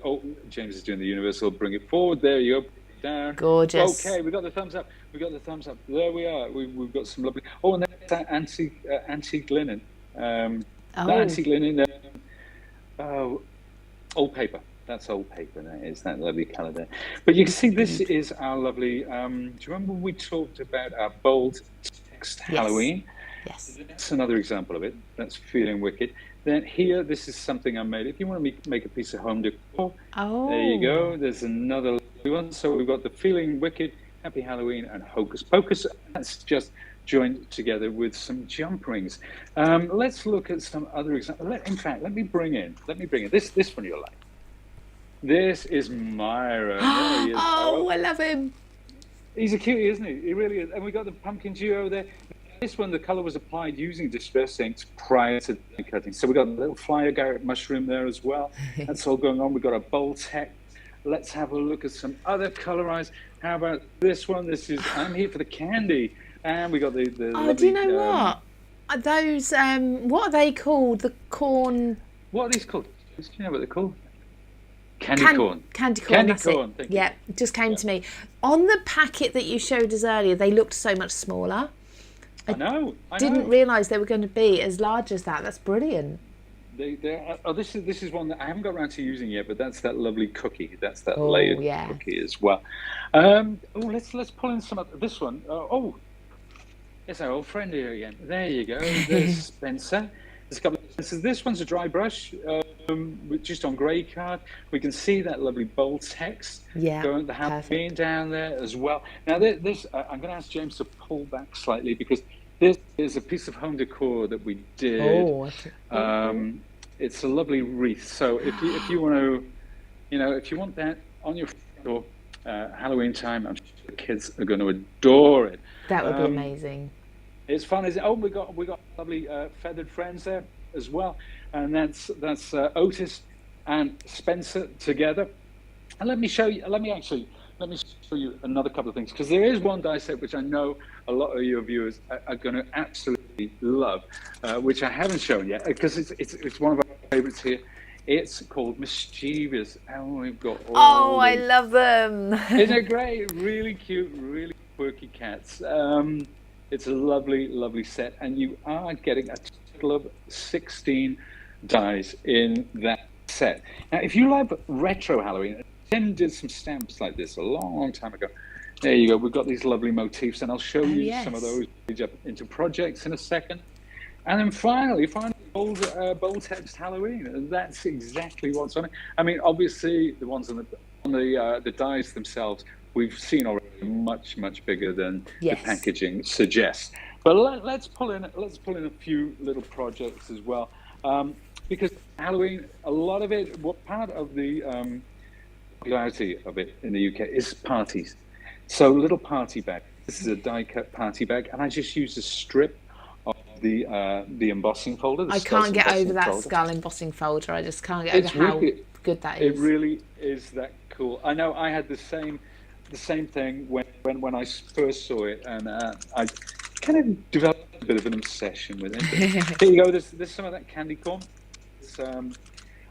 James is doing the universal. Bring it forward. There you go. Down. Gorgeous. Okay, we got the thumbs up. There we are. We've got some lovely... Oh, and that's that antique linen. Antique linen. Old paper. That's old paper. That is that lovely colour there. But you can see this is our lovely. Do you remember we talked about our bold text Halloween? Yes. That's another example of it. That's feeling wicked. Then here, this is something I made. If you want to make a piece of home decor, there you go. There's another lovely one. So we've got the feeling wicked, happy Halloween, and hocus pocus. That's just joined together with some jump rings. Let's look at some other examples. In fact, let me bring in this one you'll like. This is Myra. There he is. Oh, I love him. He's a cutie, isn't he? He really is. And we got the pumpkin duo there. This one, the colour was applied using distress inks prior to the cutting. So we got a little flyer Garrett mushroom there as well. That's all going on. We've got a bold text. Let's have a look at some other Colorize. How about this one? This is I'm here for the candy. And we got the lovely, do you know what? Those, what are they called? The corn... What are these called? Do you know what they're called? Candy corn. Candy corn, that's it. Yeah, it just came to me. On the packet that you showed us earlier, they looked so much smaller. I know. Didn't realise they were going to be as large as that. That's brilliant. This is one that I haven't got around to using yet, but that's that lovely cookie. That's that layered cookie as well. Let's pull in some of this one. It's our old friend here again. There you go. There's Spencer. There's a couple of Spencers. This one's a dry brush, just on grey card. We can see that lovely bold text going the Halloween down there as well. Now, this I'm going to ask James to pull back slightly because this is a piece of home decor that we did. It's a lovely wreath. So if you want to, if you want that on your door, Halloween time, I'm sure the kids are going to adore it. That would be amazing. It's fun, isn't it? Oh, we got lovely feathered friends there as well, and that's Otis and Spencer together. And let me actually let me show you another couple of things, because there is one die set which I know a lot of your viewers are going to absolutely love, which I haven't shown yet, because it's one of our favorites here. It's called Mischievous, and we've got all I love them. Isn't it great? Really cute, really quirky cats. It's a lovely, lovely set, and you are getting a total of 16 dies in that set. Now, if you love retro Halloween, Tim did some stamps like this a long, long time ago. There you go. We've got these lovely motifs, and I'll show you some of those into projects in a second. And then finally, bold text Halloween, and that's exactly what's on it. I mean, obviously, the ones on the dies themselves, we've seen already much, much bigger than the packaging suggests. But let's pull in a few little projects as well, because Halloween, a lot of it, what part of the popularity of it in the UK is parties. So little party bag. This is a die cut party bag, and I just used a strip of the embossing folder. I can't get over that skull embossing folder. I just can't get over how good that is. It really is that cool. I know I had the same thing when I first saw it, and I kind of developed a bit of an obsession with it. Here you go. There's some of that candy corn. It's,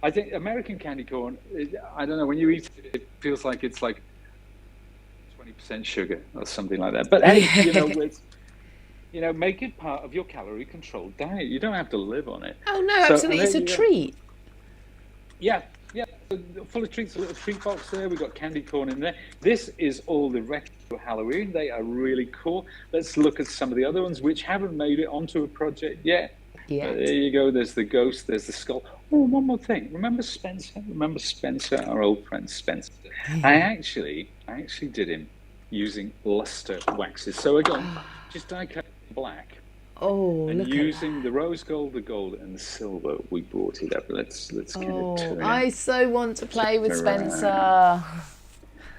I think American candy corn, I don't know, when you eat it, it feels like it's like 20% sugar or something like that. But hey, make it part of your calorie-controlled diet. You don't have to live on it. Oh no, absolutely, it's a treat. Yeah, full of treats. A little treat box there. We've got candy corn in there. This is all the retro Halloween. They are really cool. Let's look at some of the other ones which haven't made it onto a project yet. Yeah. There you go. There's the ghost. There's the skull. Oh, one more thing. Remember Spencer? Our old friend Spencer? I actually did him using luster waxes. So again, just die cut black. Oh, and look using at the rose gold, the gold, and the silver, we brought it up. Let's kind of turn it. I so want to play with Spencer.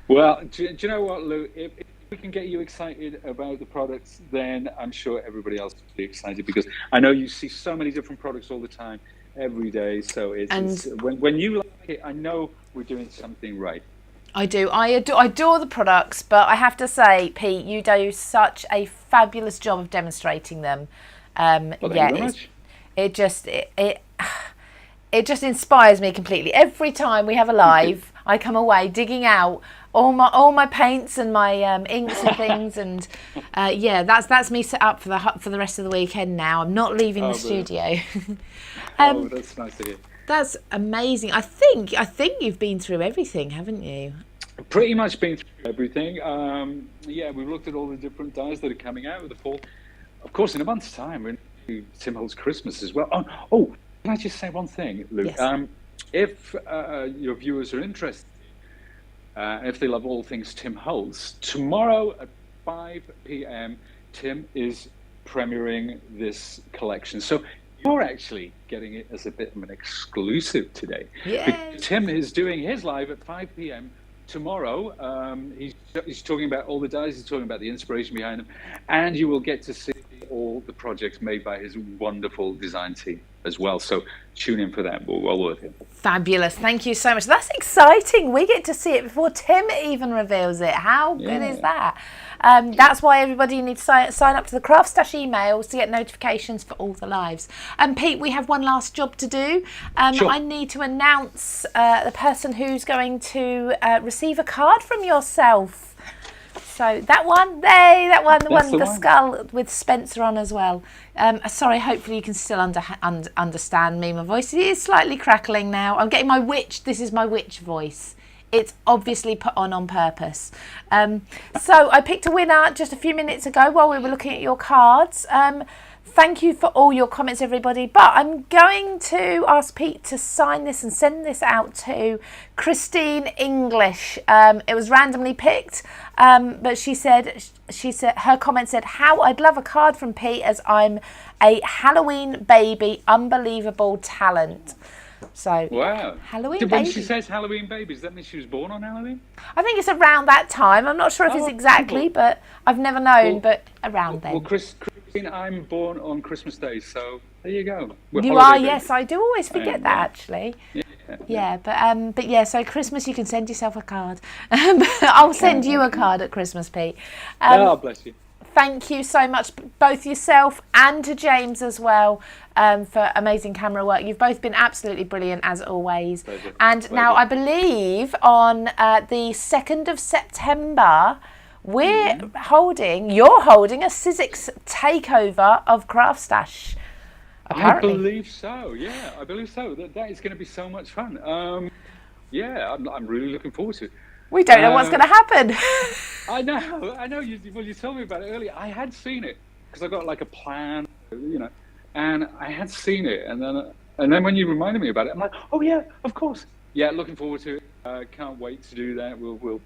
Well, do you know what, Lou? If we can get you excited about the products, then I'm sure everybody else will be excited, because I know you see so many different products all the time, every day. So it's when you like it, I know we're doing something right. I do. I adore the products, but I have to say, Pete, you do such a fabulous job of demonstrating them. It just inspires me completely. Every time we have a live, I come away digging out all my paints and my inks and things, and that's me set up for the rest of the weekend now. I'm not leaving the studio. That's nice to hear. That's amazing. I think you've been through everything, haven't you? Pretty much been through everything. We've looked at all the different dies that are coming out with the fall. Of course, in a month's time, we're into Tm Holtz Christmas as well. Oh, can I just say one thing, Luke? Yes. If your viewers are interested, if they love all things Tm Holtz, tomorrow at 5 p.m, Tim is premiering this collection. So you're actually getting it as a bit of an exclusive today. Yeah. Tim is doing his live at 5 p.m. tomorrow. He's talking about all the dies, he's talking about the inspiration behind them, and you will get to see all the projects made by his wonderful design team as well. So tune in for that. Well worth it. Fabulous. Thank you so much. That's exciting. We get to see it before Tim even reveals it. How good is that? That's why everybody needs to sign up to the CraftStash emails to get notifications for all the lives. Pete, we have one last job to do. Sure. I need to announce the person who's going to receive a card from yourself. So that one, the skull with Spencer on as well. Sorry, hopefully you can still understand me. My voice is slightly crackling now. I'm getting my witch. This is my witch voice. It's obviously put on purpose. So I picked a winner just a few minutes ago while we were looking at your cards. Thank you for all your comments, everybody. But I'm going to ask Pete to sign this and send this out to Christine English. It was randomly picked, but she said her comment said, "How I'd love a card from Pete, as I'm a Halloween baby, unbelievable talent." So wow, Halloween when baby. she says Halloween baby, does that mean she was born on Halloween? I think it's around that time. I'm not sure if it's exactly, but I've never known. But around then. Well, Christine, I'm born on Christmas Day, so there you go. You are, yes. I do always forget that, actually. Yeah. Yeah, but yeah, so Christmas you can send yourself a card. I'll send you a card at Christmas, Pete. Oh, bless you. Thank you so much, both yourself and to James as well, for amazing camera work. You've both been absolutely brilliant as always. Pleasure. And now I believe on the 2nd of September, you're holding a Sizzix takeover of CraftStash. Apparently. I believe so. Yeah, I believe so. That is going to be so much fun. Yeah, I'm really looking forward to it. We don't know what's going to happen. I know. You told me about it earlier. I had seen it because I got like a plan, and I had seen it, and then when you reminded me about it, I'm like, oh yeah, of course. Yeah, looking forward to it. Can't wait to do that. We'll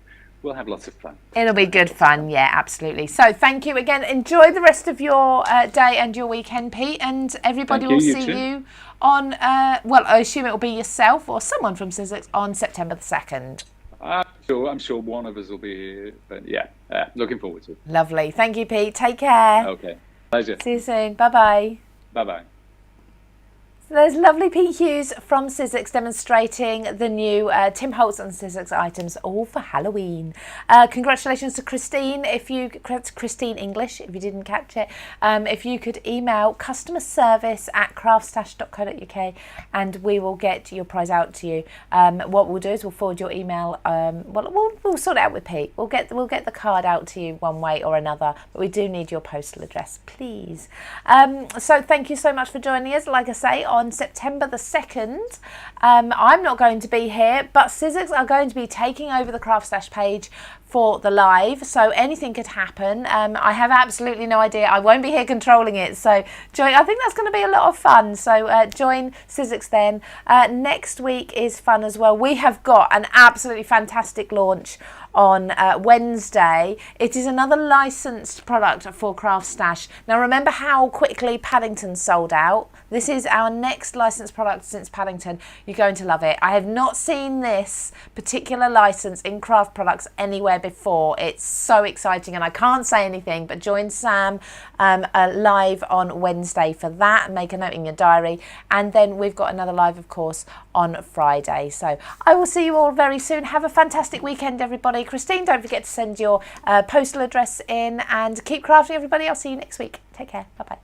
have lots of fun. It'll be good fun, yeah, absolutely. So thank you again. Enjoy the rest of your day and your weekend, Pete, and everybody will see you on, I assume it will be yourself or someone from Sizzix on September the 2nd. I'm sure one of us will be here, but yeah, looking forward to it. Lovely. Thank you, Pete. Take care. Okay. Pleasure. See you soon. Bye-bye. Bye-bye. So there's lovely Pete Hughes from Sizzix demonstrating the new Tm Holtz and Sizzix items, all for Halloween. Congratulations to Christine, Christine English, if you didn't catch it. If you could email customerservice@craftstash.co.uk and we will get your prize out to you. What we'll do is we'll forward your email. We'll sort it out with Pete. We'll get the card out to you one way or another, but we do need your postal address, please. So thank you so much for joining us. Like I say, on September the 2nd, I'm not going to be here, but Sizzix are going to be taking over the CraftStash page for the live, so anything could happen. I have absolutely no idea. I won't be here controlling it, so join. I think that's going to be a lot of fun, so join Sizzix then. Next week is fun as well. We have got an absolutely fantastic launch on Wednesday. It is another licensed product for CraftStash. Now remember how quickly Paddington sold out? This is our next licensed product since Paddington. You're going to love it. I have not seen this particular license in craft products anywhere before. It's so exciting and I can't say anything, but join Sam live on Wednesday for that. Make a note in your diary. And then we've got another live, of course, on Friday. So I will see you all very soon. Have a fantastic weekend, everybody. Christine, don't forget to send your postal address in and keep crafting, everybody. I'll see you next week. Take care. Bye-bye.